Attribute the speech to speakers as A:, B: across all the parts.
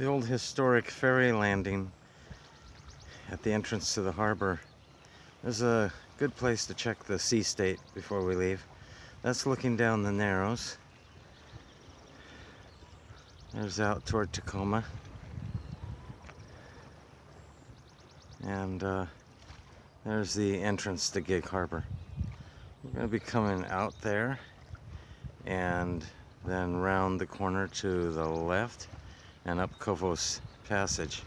A: The old historic ferry landing at the entrance to the harbor. There's a good place to check the sea state before we leave. That's looking down the Narrows. There's out toward Tacoma. And there's the entrance to Gig Harbor. We're going to be coming out there and then round the corner to the left and up Covos Passage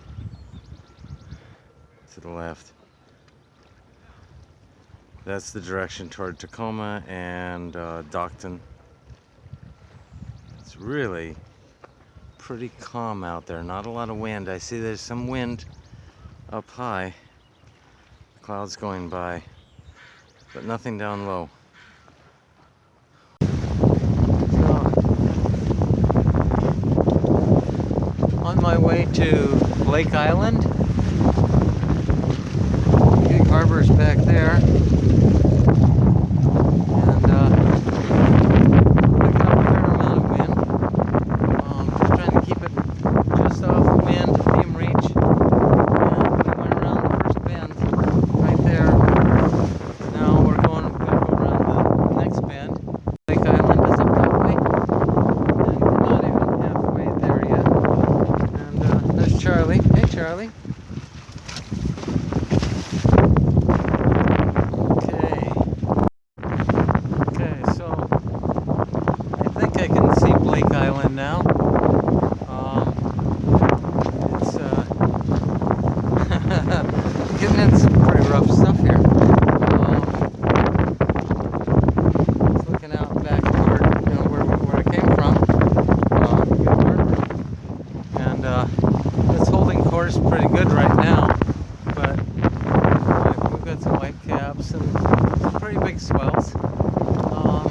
A: to the left. That's the direction toward Tacoma and Docton. It's really pretty calm out there. Not a lot of wind. I see there's some wind up high. Clouds going by, but nothing down low. On my way to Lake Island. Gig Harbor's back there. And picking up a fair amount of wind. Just trying to keep it just off the wind, beam reach. And we went around the first bend right there. Now we're going to go around the next bend. Lake Island is up that way. And we're not even halfway there yet. And there's Charlie. Hey, Charlie. Okay, so I think I can see Blake Island now. It's getting into some pretty rough stuff here. Just looking out back toward where I came from. And it's holding course pretty good right now, but we've got some white caps and some pretty big swells. We're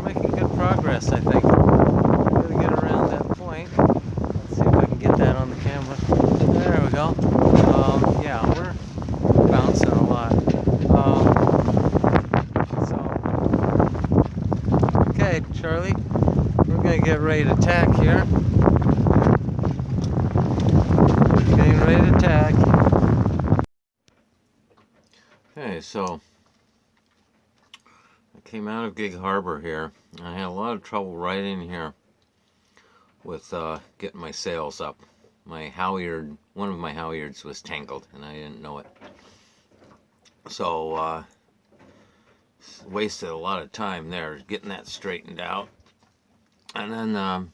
A: making good progress, I think. I'm going to get around that point. Let's see if I can get that on the camera. There we go. Yeah, we're bouncing a lot. Okay, Charlie, we're going to get ready to tack here. Getting ready to tack. Okay, so I came out of Gig Harbor here. I had a lot of trouble right in here with getting my sails up. My halyard, one of my halyards was tangled and I didn't know it. So wasted a lot of time there getting that straightened out. And then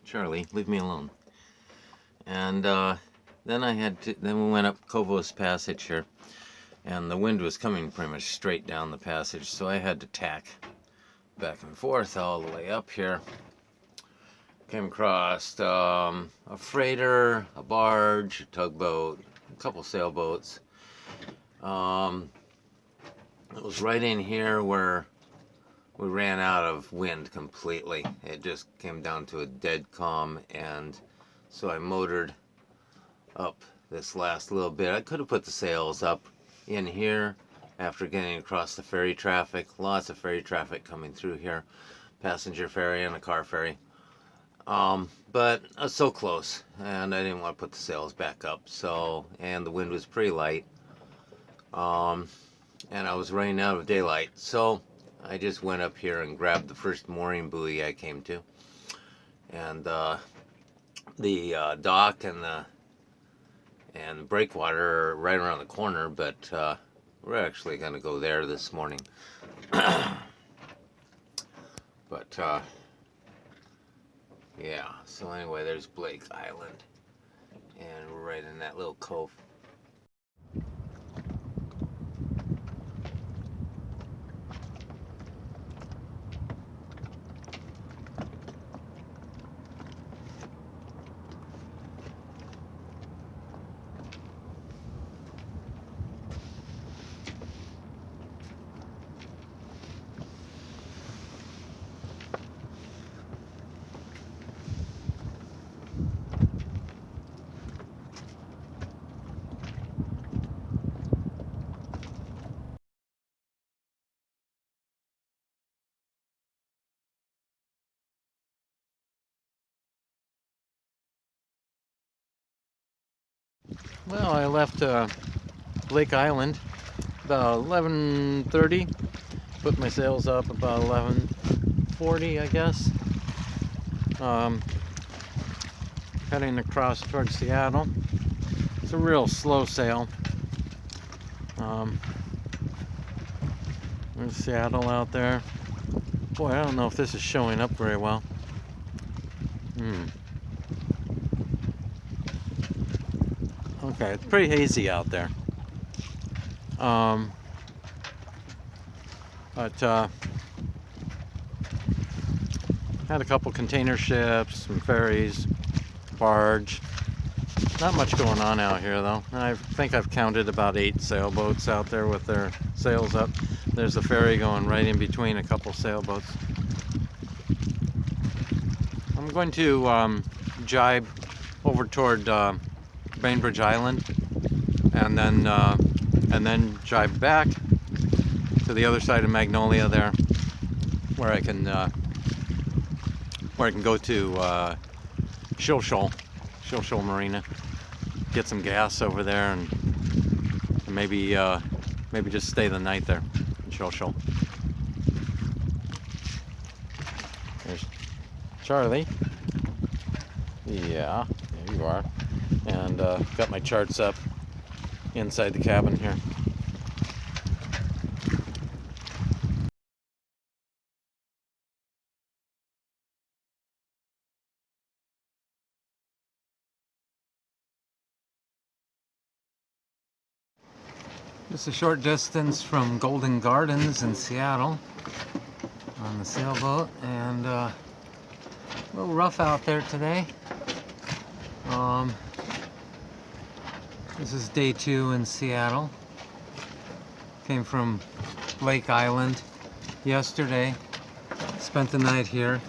A: Charlie, leave me alone. And then we went up Covos Passage here, and the wind was coming pretty much straight down the passage, so I had to tack back and forth all the way up here. Came across a freighter, a barge, a tugboat, a couple sailboats. It was right in here where we ran out of wind completely. It just came down to a dead calm, and so I motored up this last little bit. I could have put the sails up in here after getting across the ferry traffic. Lots of ferry traffic coming through here. Passenger ferry and a car ferry. But I was so close, and I didn't want to put the sails back up. So, and the wind was pretty light. And I was running out of daylight. So I just went up here and grabbed the first mooring buoy I came to. And the dock and the breakwater are right around the corner, but we're actually going to go there this morning. But yeah, so anyway, there's Blake Island, and we're right in that little cove.
B: Well, I left Lake Island about 11:30. Put my sails up about 11:40, I guess. Heading across towards Seattle. It's a real slow sail. There's Seattle out there. Boy, I don't know if this is showing up very well. Okay, it's pretty hazy out there. But had a couple container ships, some ferries, barge. Not much going on out here though. I think I've counted about 8 sailboats out there with their sails up. There's a ferry going right in between a couple sailboats. I'm going to jibe over toward Bainbridge Island, and then jibe back to the other side of Magnolia there, where I can go to Shoal Marina, get some gas over there, and maybe just stay the night there in Shoal. There's Charlie. Yeah, there you are. And got my charts up inside the cabin here. Just a short distance from Golden Gardens in Seattle on the sailboat, and a little rough out there today. This is day 2 in Seattle. Came from Lake Island yesterday, spent the night here,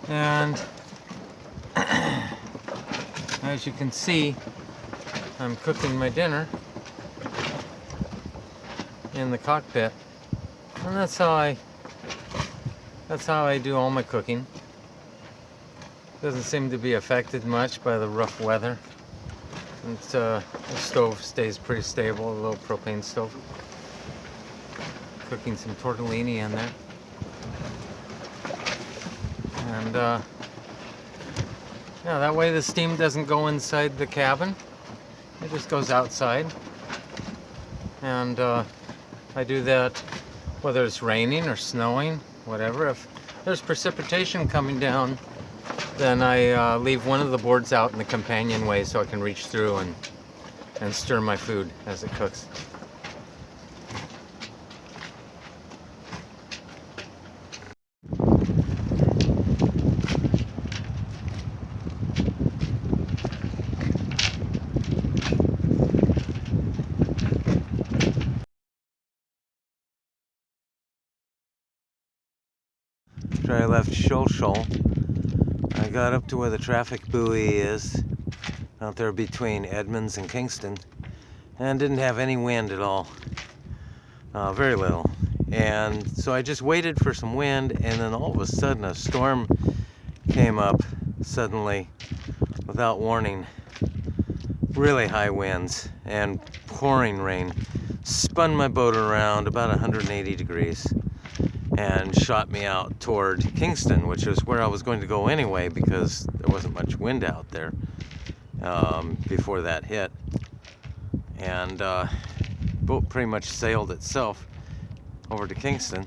B: and as you can see, I'm cooking my dinner in the cockpit, and that's how I do all my cooking. Doesn't seem to be affected much by the rough weather. And the stove stays pretty stable, a little propane stove. Cooking some tortellini in there, and yeah, that way the steam doesn't go inside the cabin. It just goes outside, and I do that whether it's raining or snowing, whatever. If there's precipitation coming down, then I leave one of the boards out in the companionway so I can reach through and stir my food as it cooks. After I left Shoal, I got up to where the traffic buoy is, out there between Edmonds and Kingston, and didn't have any wind at all. Very little. And so I just waited for some wind, and then all of a sudden a storm came up suddenly without warning. Really high winds and pouring rain. Spun my boat around about 180 degrees and shot me out toward Kingston, which is where I was going to go anyway because there wasn't much wind out there before that hit. And boat pretty much sailed itself over to Kingston.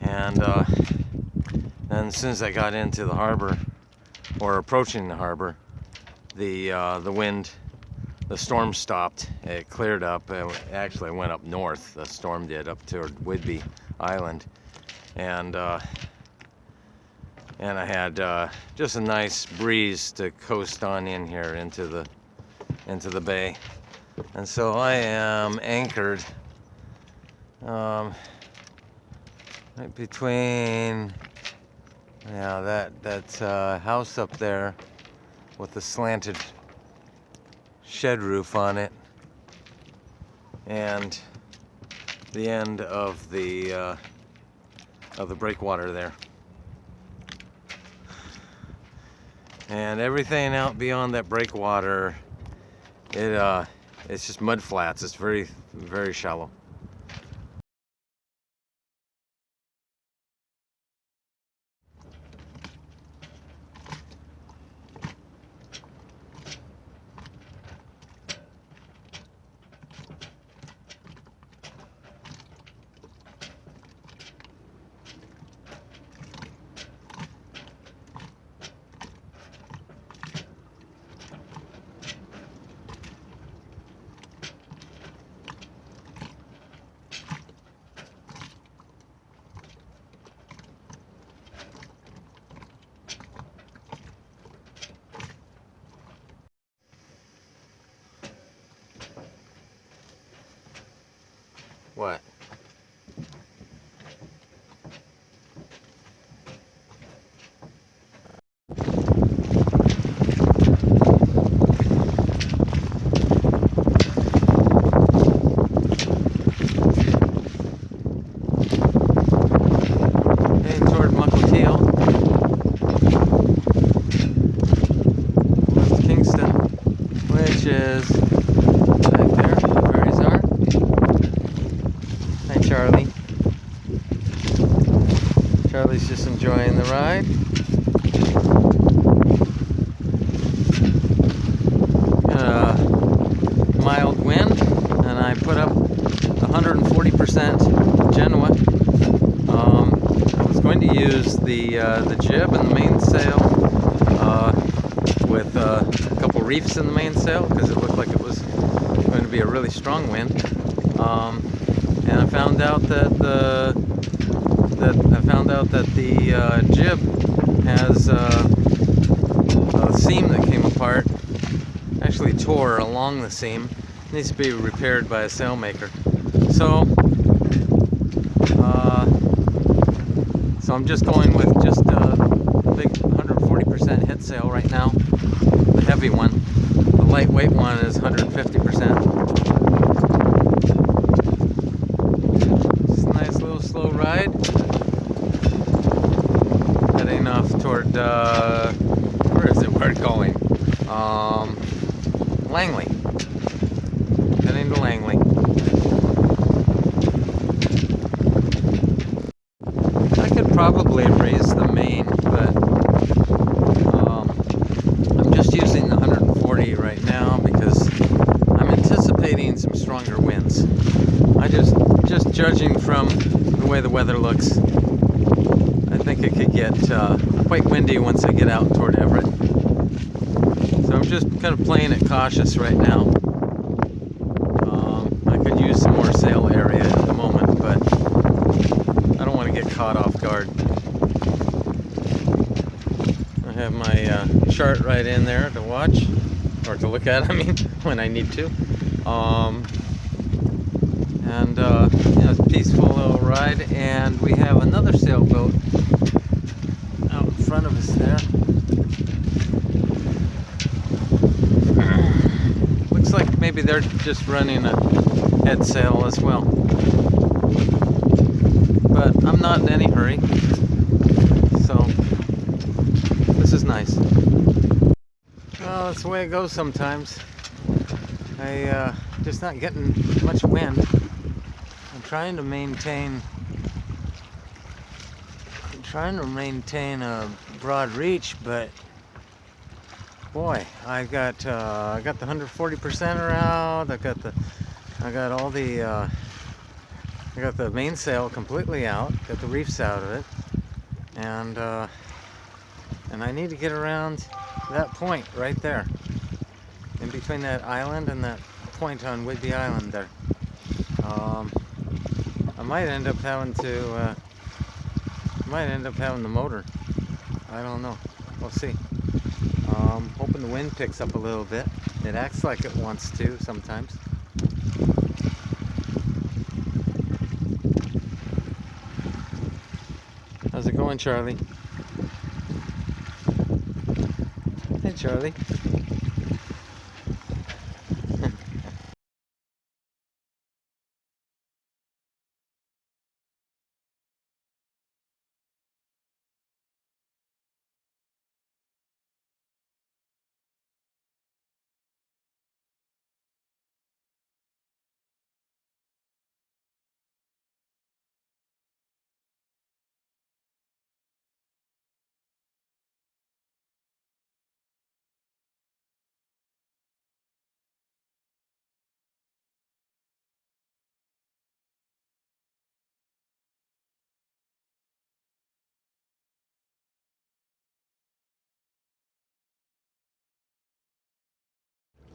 B: And then as soon as I got into the harbor, or approaching the harbor, the wind, the storm stopped. It cleared up. It actually went up north. The storm did, up toward Whidbey Island, and I had just a nice breeze to coast on in here into the bay. And so I am anchored right between that house up there with the slanted shed roof on it, and the end of the breakwater there. And everything out beyond that breakwater it's just mud flats. It's very, very shallow. What? Heading toward Muckleteel. West Kingston, which is right there. The berries are. Hi, Charlie. Charlie's just enjoying the ride. Got a mild wind, and I put up 140% Genoa. I was going to use the jib and the mainsail with a couple reefs in the mainsail because it looked like it was going to be a really strong wind. And I found out that the jib has a seam that came apart, actually tore along the seam. It needs to be repaired by a sailmaker. So I'm just going with just a big 140% head sail right now, the heavy one. The lightweight one is 150%. Just a nice little slow ride. Heading off toward, where is it? Where it's going? Langley. Heading to Langley. I could probably raise the main, but I'm just using the 140 right now because I'm anticipating some stronger winds. I just judging from the way the weather looks, I think it could get quite windy once I get out toward Everett. So I'm just kind of playing it cautious right now. I could use some more sail area at the moment, but I don't want to get caught off guard. I have my chart right in there to watch, or to look at, I mean, when I need to. It's a peaceful little ride, and we have another sailboat out in front of us there. Looks like maybe they're just running a head sail as well. But I'm not in any hurry, so this is nice. Well, that's the way it goes sometimes. Just not getting much wind. I'm trying to maintain a broad reach, but boy, I got the 140% out. I got the mainsail completely out. Got the reefs out of it, and I need to get around that point right there, in between that island and that point on Whidbey Island there. I might end up having to. Might end up having the motor. I don't know. We'll see. Hoping the wind picks up a little bit. It acts like it wants to sometimes. How's it going, Charlie? Hey, Charlie.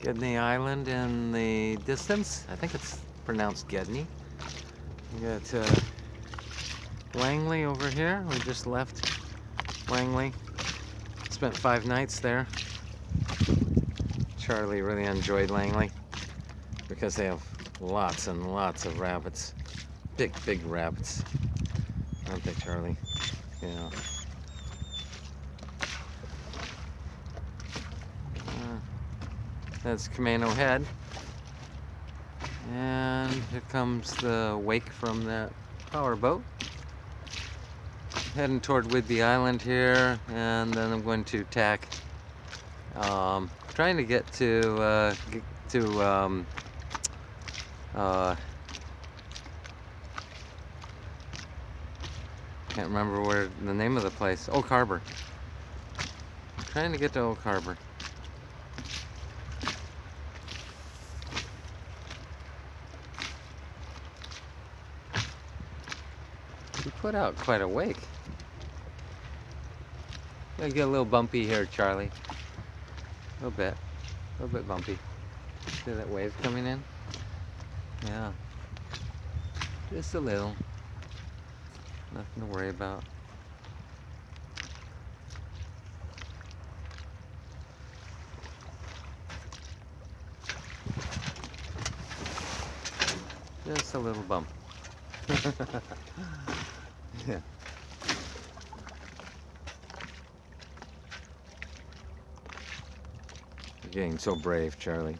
B: Gedney Island in the distance. I think it's pronounced Gedney. We got Langley over here. We just left Langley. Spent 5 nights there. Charlie really enjoyed Langley because they have lots and lots of rapids. Big, big rapids. Aren't they, Charlie? Yeah. That's Camano Head. And here comes the wake from that power boat. Heading toward Whidbey Island here, and then I'm going to tack. Trying to get to can't remember where the name of the place. Oak Harbor. Trying to get to Oak Harbor. We put out quite a wake. Gonna get a little bumpy here, Charlie. A little bit bumpy. See that wave coming in? Yeah. Just a little. Nothing to worry about. Just a little bump. Yeah. You're getting so brave, Charlie.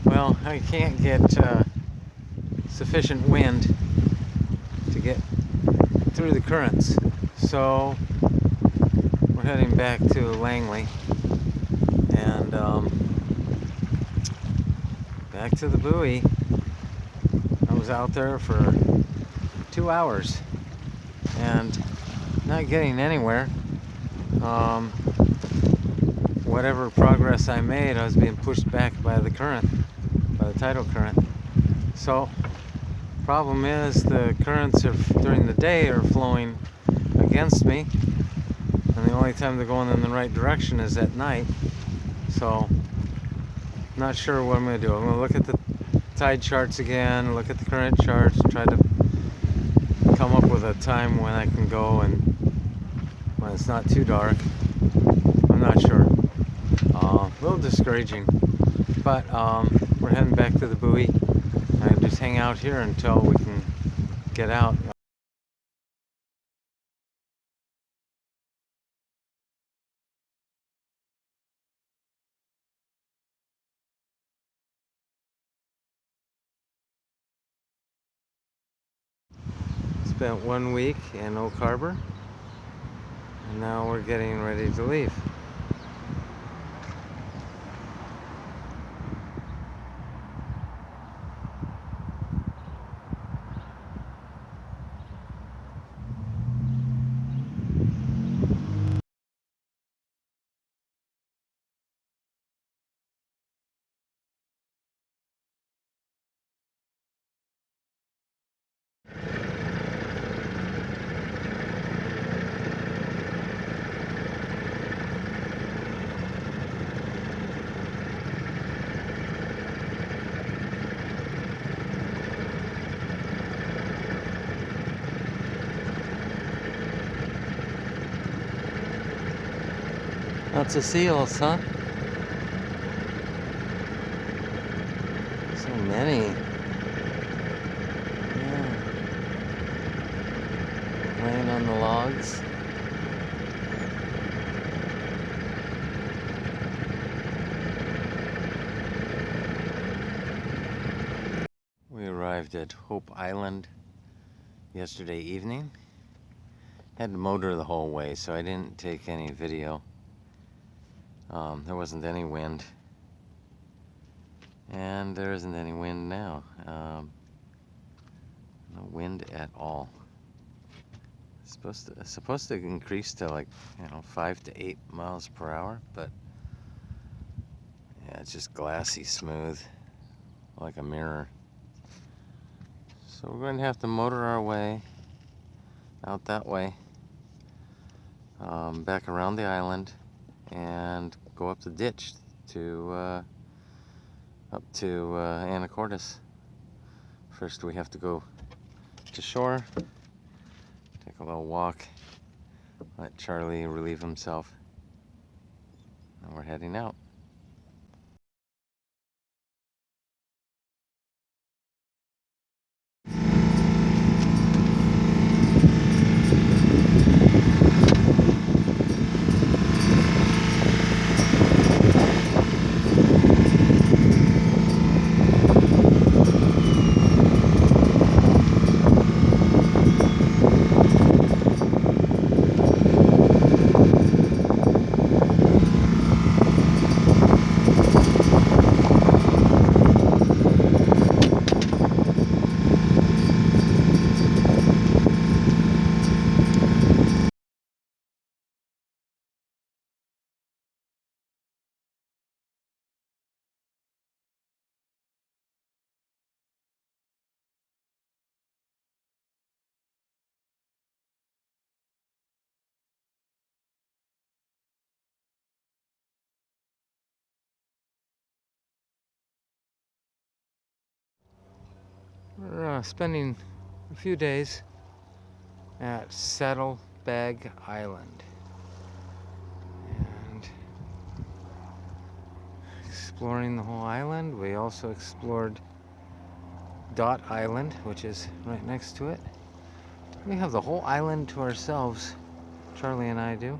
B: Well, I can't get sufficient wind to get through the currents, so we're heading back to Langley and back to the buoy. I was out there for 2 hours and not getting anywhere. Whatever progress I made, I was being pushed back by the current, by the tidal current. So, problem is the currents are, during the day, are flowing against me, and the only time they're going in the right direction is at night. So, not sure what I'm going to do. I'm going to look at the tide charts again, look at the current charts, try to come up with a time when I can go and when it's not too dark. I'm not sure. A little discouraging, but we're heading back to the buoy and just hang out here until we can get out. Spent 1 week in Oak Harbor, and now we're getting ready to leave. Lots of seals, huh? So many. Yeah. Laying on the logs. We arrived at Hope Island yesterday evening. Had to motor the whole way, so I didn't take any video. There wasn't any wind, and there isn't any wind now. No wind at all. It's supposed to increase to, like, 5 to 8 miles per hour, but yeah, it's just glassy smooth, like a mirror. So we're going to have to motor our way out that way, back around the island, and go up the ditch to Anacortes. First we have to go to shore, take a little walk, let Charlie relieve himself, and we're heading out. We're spending a few days at Saddlebag Island and exploring the whole island. We also explored Dot Island, which is right next to it. We have the whole island to ourselves, Charlie and I do.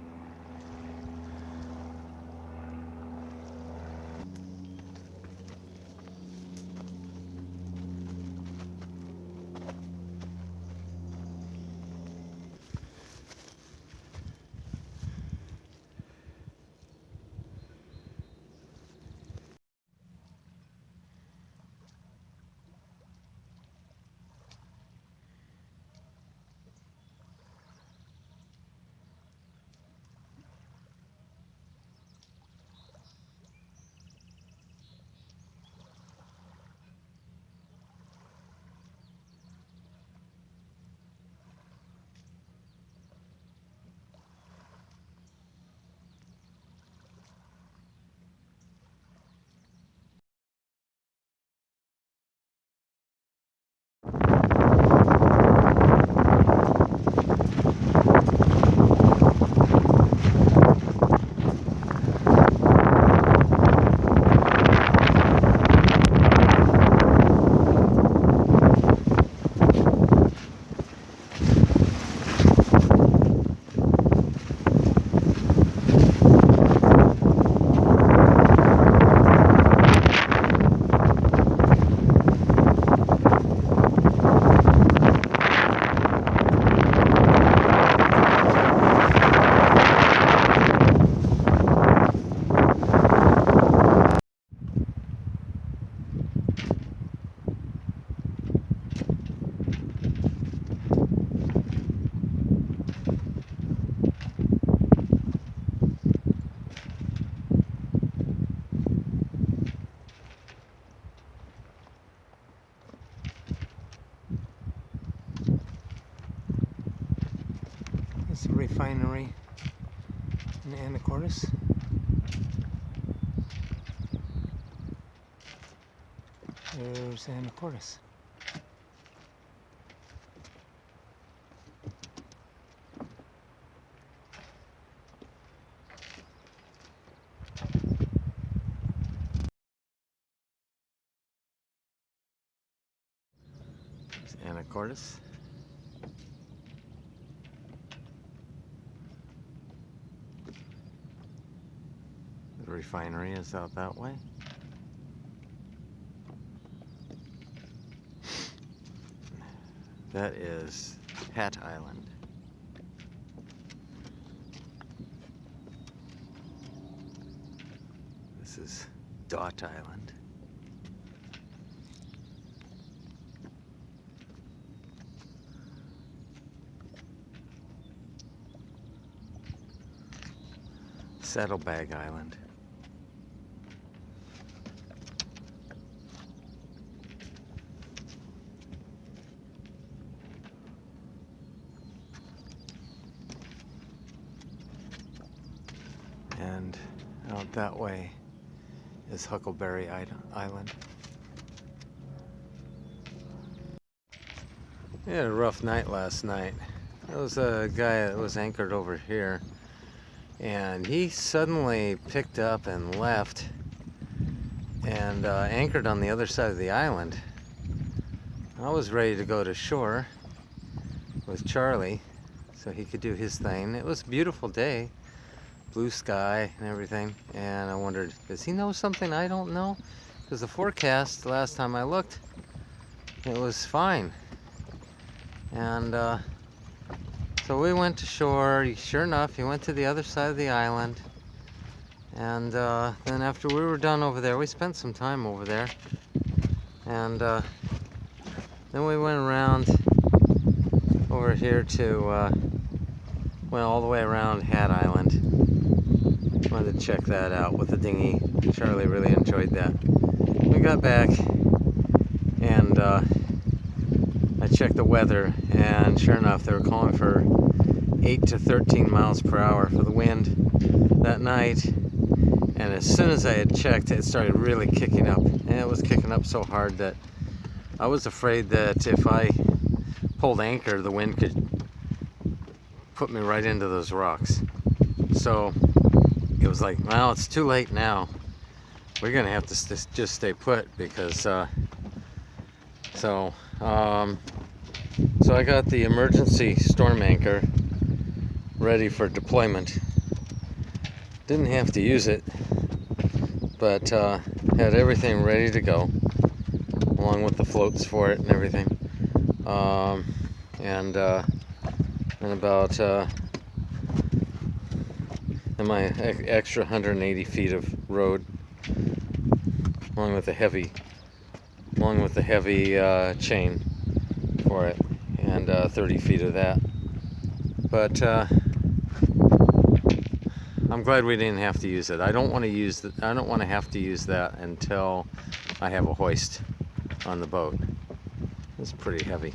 B: It's a refinery in Anacortes. There's Anacortes. There's Anacortes. The refinery is out that way. That is Hat Island. This is Dot Island. Saddlebag Island. And out that way is Huckleberry Island. We had a rough night last night. There was a guy that was anchored over here, and he suddenly picked up and left and anchored on the other side of the island. I was ready to go to shore with Charlie so he could do his thing. It was a beautiful day, blue sky and everything, and I wondered, does he know something I don't know? Because the forecast, the last time I looked, it was fine. And so we went to shore. Sure enough, he went to the other side of the island. And then after we were done over there, we spent some time over there. And then we went around over here to, went all the way around Hat Island. Wanted to check that out with the dinghy. Charlie really enjoyed that. We got back and I checked the weather, and sure enough, they were calling for 8 to 13 miles per hour for the wind that night. And as soon as I had checked, it started really kicking up. And it was kicking up so hard that I was afraid that if I pulled anchor, the wind could put me right into those rocks. So it was like, well, it's too late now. We're gonna have to just stay put because so I got the emergency storm anchor ready for deployment. Didn't have to use it, but had everything ready to go, along with the floats for it and everything. And about and my extra 180 feet of road, along with the heavy chain for it, and 30 feet of that. But I'm glad we didn't have to use it. I don't want to have to use that until I have a hoist on the boat. It's pretty heavy.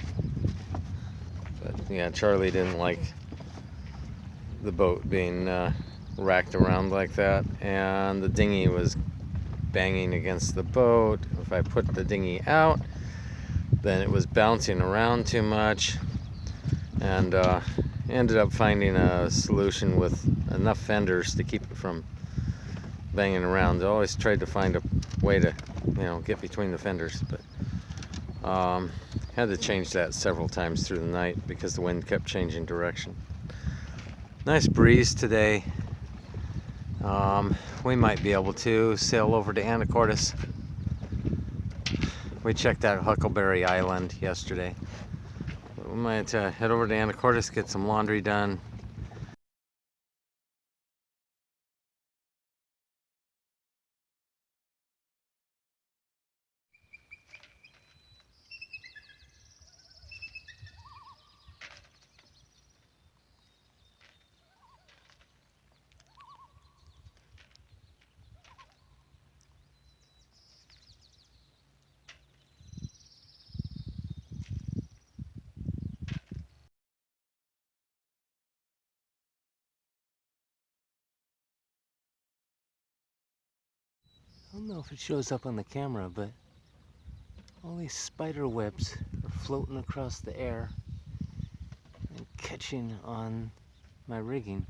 B: But yeah, Charlie didn't like the boat being racked around like that, and the dinghy was banging against the boat. If I put the dinghy out, then it was bouncing around too much, and ended up finding a solution with enough fenders to keep it from banging around. I always tried to find a way to, get between the fenders, but had to change that several times through the night because the wind kept changing direction. Nice breeze today. We might be able to sail over to Anacortes. We checked out Huckleberry Island yesterday. We might head over to Anacortes, get some laundry done. I don't know if it shows up on the camera, but all these spider webs are floating across the air and catching on my rigging.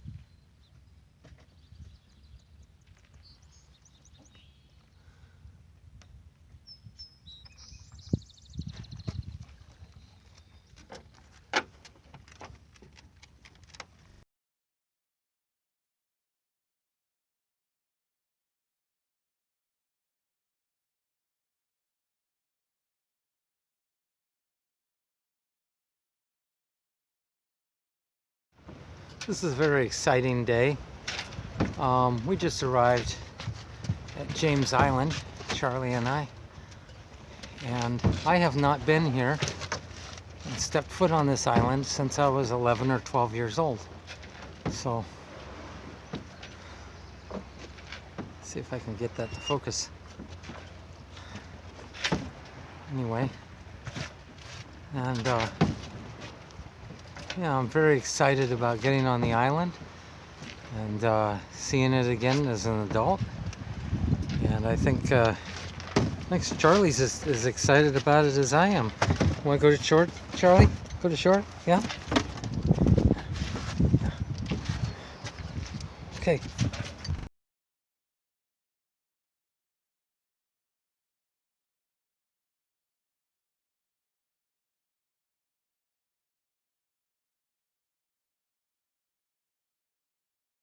B: This is a very exciting day. We just arrived at James Island, Charlie and I, and I have not been here and stepped foot on this island since I was 11 or 12 years old. So, let's see if I can get that to focus. Anyway, and yeah, I'm very excited about getting on the island and seeing it again as an adult.
C: And I think Charlie's as excited about it as I am. Want to go to shore, Charlie? Go to shore? Yeah? Okay.